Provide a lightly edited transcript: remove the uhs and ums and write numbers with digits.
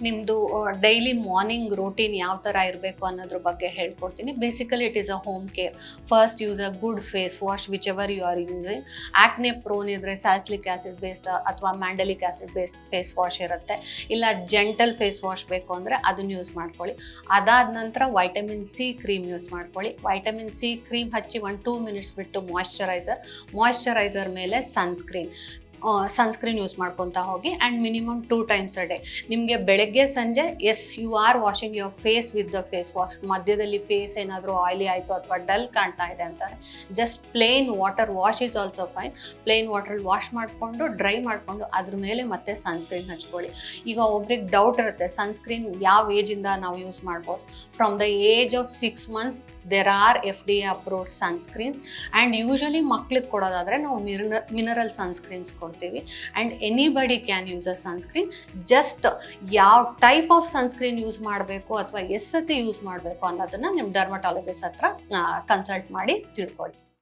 ನಿಮ್ಮದು daily morning routine ಯಾವ ಥರ ಇರಬೇಕು ಅನ್ನೋದ್ರ ಬಗ್ಗೆ ಹೇಳ್ಕೊಡ್ತೀನಿ. Basically it is a home care. First use a good face wash which ever you are using. Acne prone ಇದ್ದರೆ ಸ್ಯಾಲಿಸಿಲಿಕ್ ಆ್ಯಸಿಡ್ ಬೇಸ್ಡ್ ಅಥವಾ mandelic acid based face wash ಇರುತ್ತೆ. ಇಲ್ಲ ಜೆಂಟಲ್ ಫೇಸ್ ವಾಶ್ ಬೇಕು ಅಂದರೆ ಅದನ್ನು ಯೂಸ್ ಮಾಡ್ಕೊಳ್ಳಿ. ಅದಾದ ನಂತರ ವೈಟಮಿನ್ ಸಿ ಕ್ರೀಮ್ ಯೂಸ್ ಮಾಡ್ಕೊಳ್ಳಿ. ವೈಟಮಿನ್ ಸಿ ಕ್ರೀಮ್ ಹಚ್ಚಿ 1-2 ಮಿನಿಟ್ಸ್ ಬಿಟ್ಟು ಮಾಯ್ಶ್ಚರೈಸರ್ ಮೇಲೆ ಸನ್ಸ್ಕ್ರೀನ್ ಯೂಸ್ ಮಾಡ್ಕೊತಾ ಹೋಗಿ. And minimum 2 times a day. ನಿಮಗೆ ಬೆಳಗ್ಗೆ ಸಂಜೆ you are washing your face with the face wash. ಮಧ್ಯದಲ್ಲಿ ಫೇಸ್ ಏನಾದರೂ ಆಯಿಲಿ ಆಯಿತು ಅಥವಾ ಡಲ್ ಕಾಣ್ತಾ ಇದೆ ಅಂತಾರೆ, just plain water wash is also fine. Plain ವಾಟ್ರಲ್ಲಿ ವಾಶ್ ಮಾಡಿಕೊಂಡು ಡ್ರೈ ಮಾಡಿಕೊಂಡು ಅದ್ರ ಮೇಲೆ ಮತ್ತೆ ಸನ್ಸ್ಕ್ರೀನ್ ಹಚ್ಕೊಳ್ಳಿ. ಈಗ ಒಬ್ರಿಗೆ ಡೌಟ್ ಇರುತ್ತೆ, ಸನ್ಸ್ಕ್ರೀನ್ ಯಾವ ಏಜಿಂದ ನಾವು ಯೂಸ್ ಮಾಡ್ಬೋದು. From the age of 6 months there are FDA approved sunscreens, and usually ಮಕ್ಳಿಗೆ ಕೊಡೋದಾದರೆ ನಾವು ಮಿನರಲ್ ಸನ್ಸ್ಕ್ರೀನ್ಸ್ ಕೊಡ್ತೀವಿ. And anybody can use a sunscreen. Just ಯಾವ ಟೈಪ್ ಆಫ್ ಸನ್ಸ್ಕ್ರೀನ್ ಯೂಸ್ ಮಾಡಬೇಕು ಅಥವಾ ಎಷ್ಟು ಸತಿ ಯೂಸ್ ಮಾಡಬೇಕು ಅನ್ನೋದನ್ನು ನಿಮ್ಮ ಡರ್ಮಟಾಲಜಿಸ್ಟ್ ಹತ್ರ ಕನ್ಸಲ್ಟ್ ಮಾಡಿ ತಿಳ್ಕೊಳ್ಳಿ.